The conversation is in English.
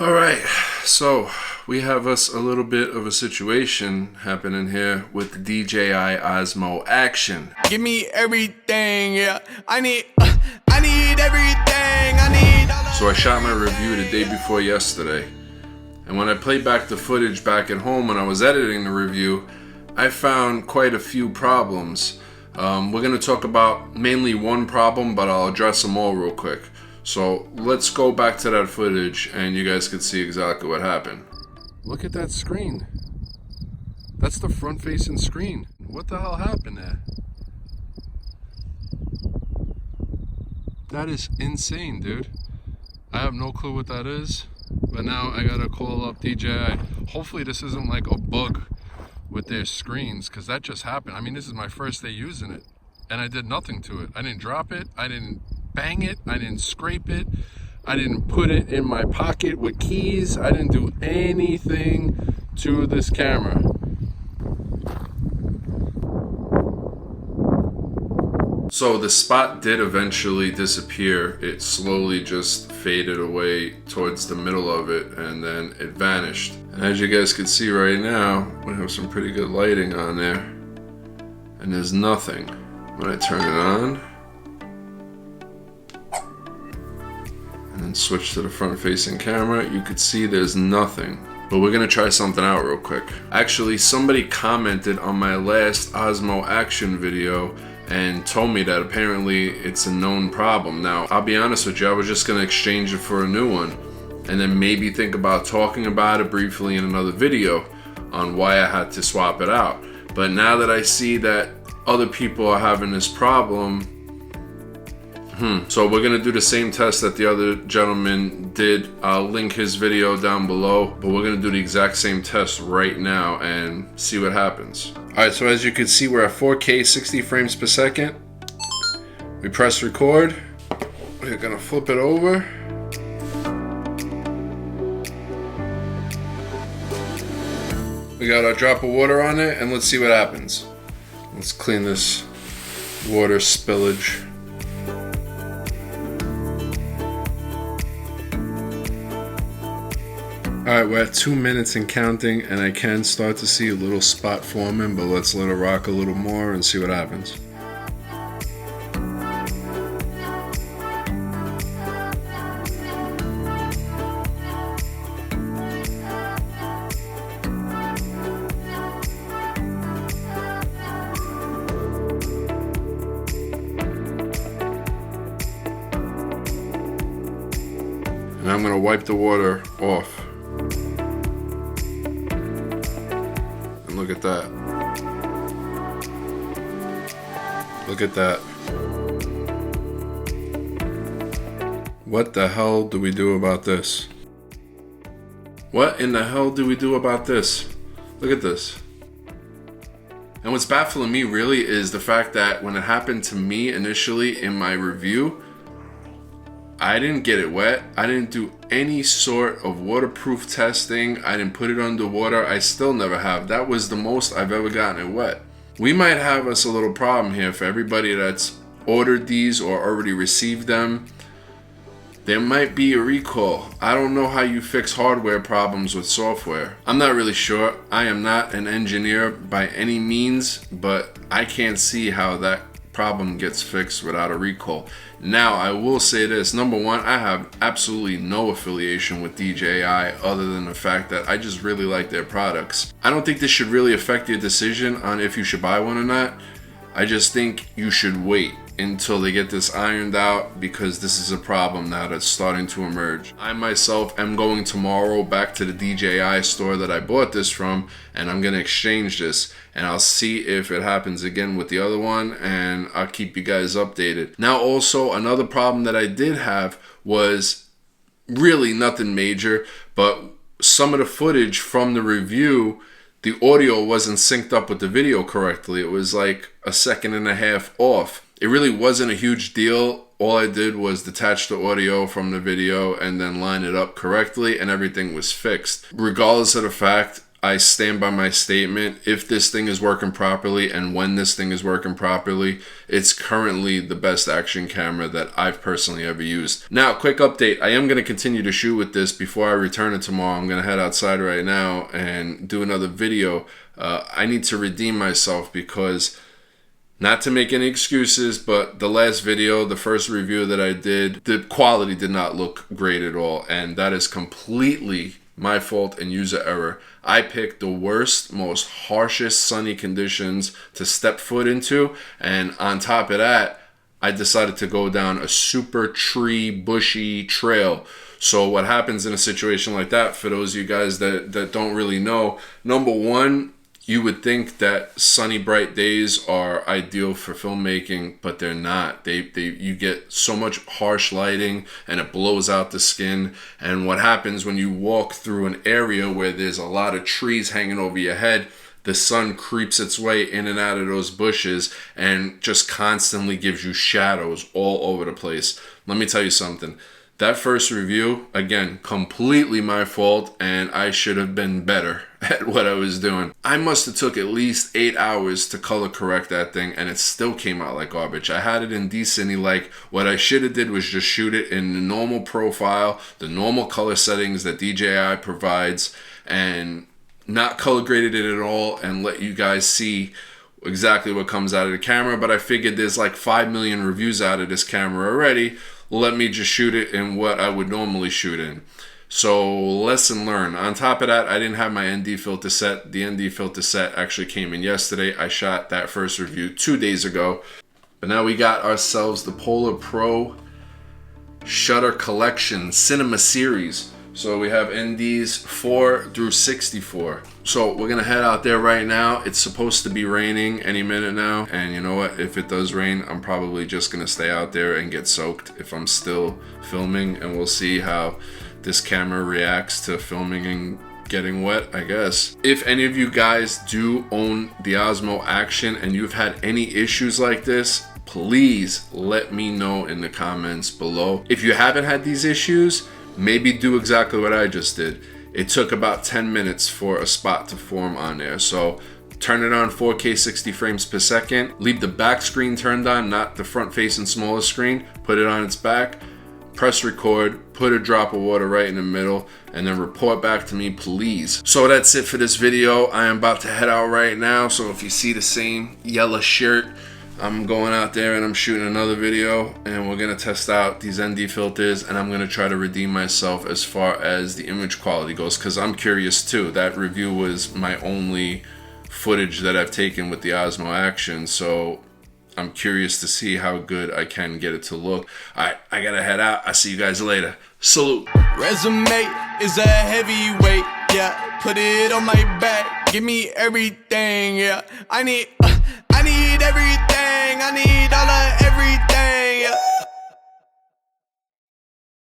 Alright, so we have us a little bit of a situation happening here with the DJI Osmo Action. Give me everything, yeah. I need everything. So I shot my review the day before yesterday, and when I played back the footage back at home when I was editing the review, I found quite a few problems. We're going to talk about mainly one problem, but I'll address them all real quick. So let's go back to that footage and you guys can see exactly what happened. Look at that screen. That's the front facing screen. What the hell happened there? That is insane, dude. I have no clue what that is, but now I gotta call up DJI. Hopefully this isn't like a bug with their screens, because that just happened. I mean, this is my first day using it and I did nothing to it. I didn't drop it, I didn't bang it, I didn't scrape it, I didn't put it in my pocket with keys, I didn't do anything to this camera. So the spot did eventually disappear. It slowly just faded away towards the middle of it and then it vanished. And as you guys can see right now, we have some pretty good lighting on there and there's nothing. When I turn it on and then switch to the front facing camera, you could see there's nothing. But we're gonna try something out real quick. Actually, somebody commented on my last Osmo Action video and told me that apparently it's a known problem. Now, I'll be honest with you, I was just gonna exchange it for a new one and then maybe think about talking about it briefly in another video on why I had to swap it out. But now that I see that other people are having this problem, so we're gonna do the same test that the other gentleman did. I'll link his video down below, but we're gonna do the exact same test right now and see what happens. All right, so as you can see, we're at 4K 60 frames per second. We press record. We're gonna flip it over. We got our drop of water on it, and let's see what happens. Let's clean this water spillage. Alright, we're at 2 minutes and counting, and I can start to see a little spot forming, but let's let it rock a little more and see what happens. And I'm going to wipe the water off. And look at that. Look at that. What the hell do we do about this? What in the hell do we do about this? Look at this. And what's baffling me really is the fact that when it happened to me initially in my review, I didn't get it wet. I didn't do any sort of waterproof testing. I didn't put it underwater. I still never have. That was the most I've ever gotten it wet. We might have us a little problem here for everybody that's ordered these or already received them. There might be a recall. I don't know how you fix hardware problems with software. I'm not really sure. I am not an engineer by any means, but I can't see how that problem gets fixed without a recall. Now, I will say this. Number one, I have absolutely no affiliation with DJI other than the fact that I just really like their products. I don't think this should really affect your decision on if you should buy one or not. I just think you should wait until they get this ironed out, because this is a problem now that's starting to emerge. I myself am going tomorrow back to the DJI store that I bought this from, and I'm going to exchange this, and I'll see if it happens again with the other one, and I'll keep you guys updated. Now also, another problem that I did have was really nothing major, but some of the footage from the review, the audio wasn't synced up with the video correctly. It was like a second and a half off. It really wasn't a huge deal. All I did was detach the audio from the video and then line it up correctly, and everything was fixed. Regardless of the fact, I stand by my statement. If this thing is working properly and when this thing is working properly, it's currently the best action camera that I've personally ever used. Now, quick update. I am going to continue to shoot with this before I return it tomorrow. I'm going to head outside right now and do another video. I need to redeem myself because, not to make any excuses, but the last video, the first review that I did, the quality did not look great at all. And that is completely my fault and user error. I picked the worst, most harshest sunny conditions to step foot into. And on top of that, I decided to go down a super tree, bushy trail. So what happens in a situation like that, for those of you guys that don't really know, number one, you would think that sunny, bright days are ideal for filmmaking, but they're not. You get so much harsh lighting and it blows out the skin. And what happens when you walk through an area where there's a lot of trees hanging over your head, the sun creeps its way in and out of those bushes and just constantly gives you shadows all over the place. Let me tell you something. That first review, again, completely my fault, and I should have been better at what I was doing. I must have took at least 8 hours to color correct that thing, and it still came out like garbage. I had it in decently. Like, what I should have did was just shoot it in the normal profile, the normal color settings that DJI provides, and not color graded it at all and let you guys see exactly what comes out of the camera. But I figured there's like 5 million reviews out of this camera already. Let me just shoot it in what I would normally shoot in. So lesson learned. On top of that, I didn't have my ND filter set. The ND filter set actually came in yesterday. I shot that first review 2 days ago. But now we got ourselves the Polar Pro Shutter Collection Cinema Series. So we have NDs 4 through 64. So we're gonna head out there right now. It's supposed to be raining any minute now. And you know what? If it does rain, I'm probably just gonna stay out there and get soaked if I'm still filming. And we'll see how this camera reacts to filming and getting wet, I guess. If any of you guys do own the Osmo Action and you've had any issues like this, please let me know in the comments below. If you haven't had these issues, maybe do exactly what I just did. It took about 10 minutes for a spot to form on there. So turn it on 4K 60 frames per second. Leave the back screen turned on, not the front facing smaller screen. Put it on its back. Press record. Put a drop of water right in the middle. And then report back to me, please. So that's it for this video. I am about to head out right now. So if you see the same yellow shirt, I'm going out there and I'm shooting another video, and we're gonna test out these ND filters, and I'm gonna try to redeem myself as far as the image quality goes, because I'm curious too. That review was my only footage that I've taken with the Osmo Action, so I'm curious to see how good I can get it to look. Alright, I gotta head out. I'll see you guys later. Salute. Resume is a heavyweight, yeah. Put it on my back, give me everything, yeah. I need everything, I need all of everything.